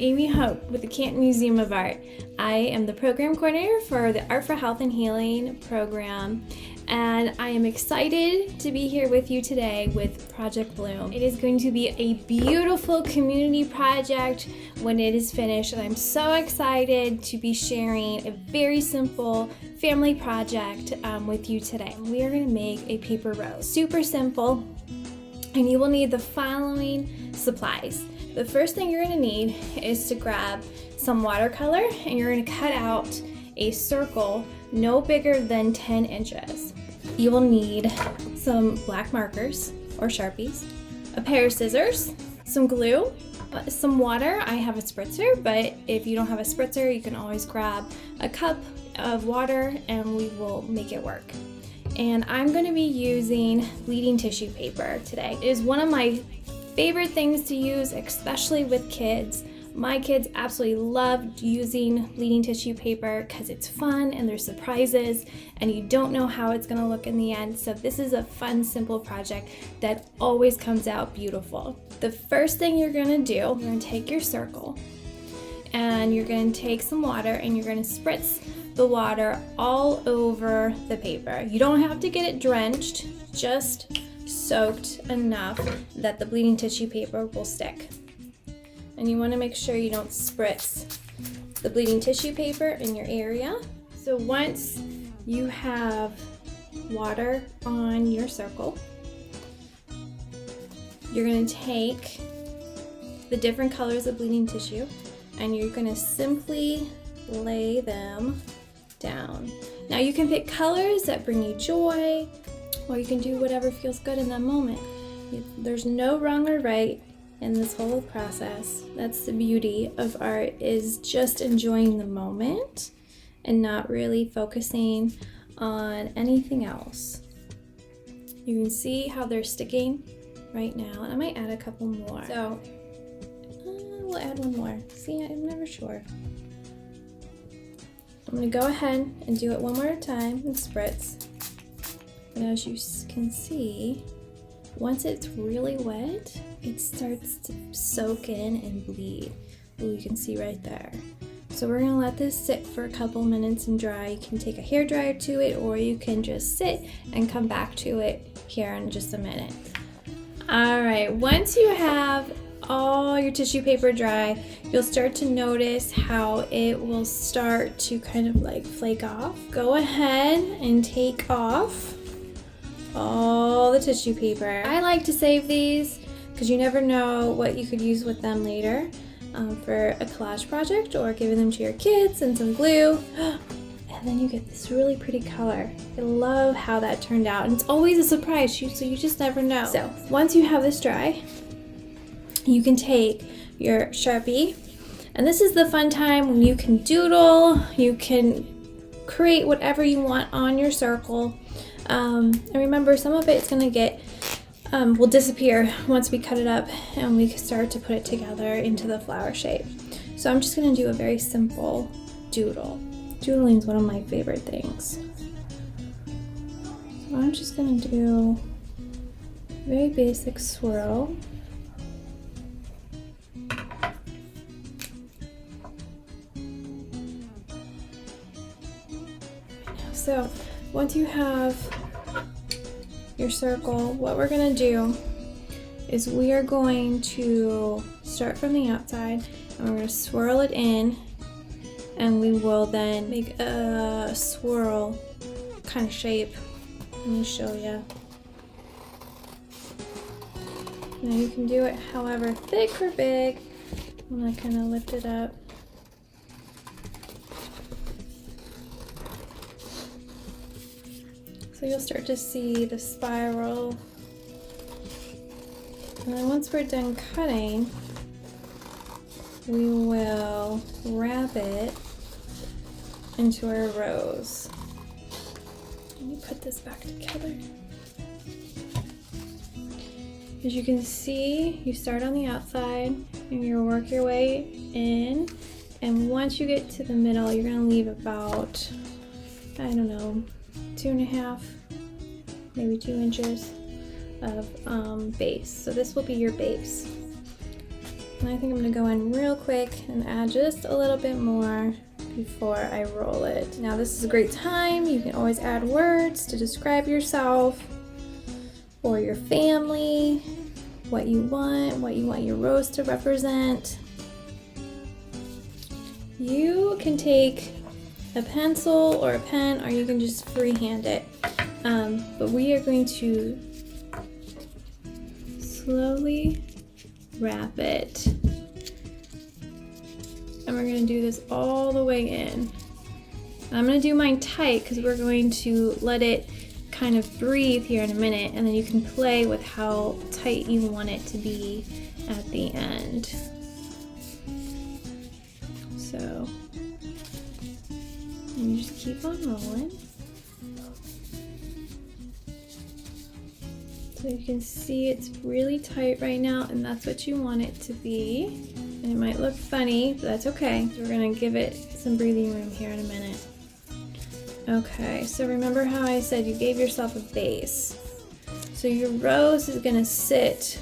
Amy Hope with the Canton Museum of Art. I am the program coordinator for the Art for Health and Healing program, and I am excited to be here with you today with Project Bloom. It is going to be a beautiful community project when it is finished, and I'm so excited to be sharing a very simple family project with you today. We are going to make a paper rose. Super simple, and you will need the following supplies. The first thing you're going to need is to grab some watercolor, and you're going to cut out a circle no bigger than 10 inches. You will need some black markers or Sharpies, a pair of scissors, some glue, some water. I have a spritzer, but if you don't have a spritzer, you can always grab a cup of water and we will make it work. And I'm going to be using bleeding tissue paper today. It is one of my favorite things to use, especially with kids. My kids absolutely love using bleeding tissue paper because it's fun and there's surprises and you don't know how it's going to look in the end. So this is a fun, simple project that always comes out beautiful. The first thing you're going to do, you're going to take your circle and you're going to take some water and you're going to spritz the water all over the paper. You don't have to get it drenched, just soaked enough that the bleeding tissue paper will stick. And you want to make sure you don't spritz the bleeding tissue paper in your area. So once you have water on your circle, you're going to take the different colors of bleeding tissue and you're going to simply lay them down. Now you can pick colors that bring you joy, or you can do whatever feels good in that moment. There's no wrong or right in this whole process. That's the beauty of art, is just enjoying the moment and not really focusing on anything else. You can see how they're sticking right now, and I might add a couple more. So we'll add one more. See, I'm never sure. I'm gonna go ahead and do it one more time and spritz. And as you can see, once it's really wet, it starts to soak in and bleed. Ooh, you can see right there. So we're gonna let this sit for a couple minutes and dry. You can take a hairdryer to it, or you can just sit and come back to it here in just a minute. All right, once you have all your tissue paper dry, you'll start to notice how it will start to kind of like flake off. Go ahead and take off all the tissue paper. I like to save these because you never know what you could use with them later for a collage project, or giving them to your kids and some glue. And then you get this really pretty color. I love how that turned out, and it's always a surprise, so you just never know. So once you have this dry, you can take your Sharpie, and this is the fun time when you can doodle, you can create whatever you want on your circle. And remember, some of it's gonna will disappear once we cut it up and we start to put it together into the flower shape. So I'm just gonna do a very simple doodle. Doodling is one of my favorite things. So I'm just gonna do a very basic swirl. So once you have your circle, what we're going to do is we are going to start from the outside and we're going to swirl it in, and we will then make a swirl kind of shape. Let me show you. Now you can do it however thick or big. I'm going to kind of lift it up. So you'll start to see the spiral. And then once we're done cutting, we will wrap it into our rose. Let me put this back together. As you can see, you start on the outside and you work your way in. And once you get to the middle, you're gonna leave about, I don't know, 2.5, maybe 2 inches of base. So this will be your base. And I think I'm gonna go in real quick and add just a little bit more before I roll it. Now this is a great time. You can always add words to describe yourself or your family, what you want your rose to represent. You can take a pencil or a pen, or you can just freehand it. But we are going to slowly wrap it. And we're gonna do this all the way in. I'm gonna do mine tight because we're going to let it kind of breathe here in a minute, and then you can play with how tight you want it to be at the end. So, and you just keep on rolling. So you can see it's really tight right now, and that's what you want it to be. And it might look funny, but that's okay. So we're gonna give it some breathing room here in a minute. Okay, so remember how I said you gave yourself a base. So your rose is gonna sit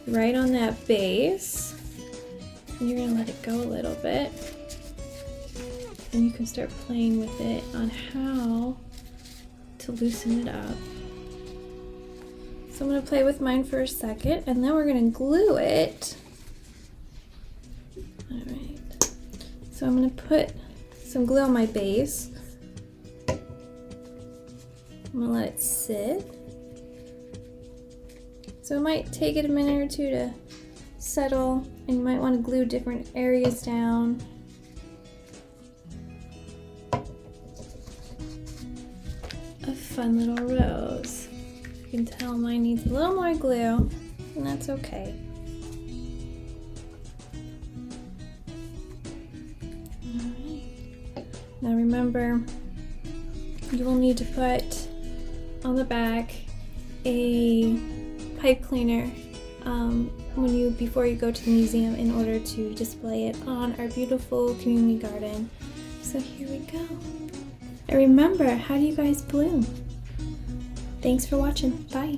right on that base. And you're gonna let it go a little bit. And you can start playing with it on how to loosen it up. So I'm gonna play with mine for a second, and then we're gonna glue it. All right. So I'm gonna put some glue on my base. I'm gonna let it sit. So it might take it a minute or two to settle, and you might want to glue different areas down. A fun little rose. You can tell mine needs a little more glue, and that's okay. Alright. Now remember, you will need to put on the back a pipe cleaner before you go to the museum in order to display it on our beautiful community garden. So here we go. And remember, how do you guys bloom? Thanks for watching. Bye.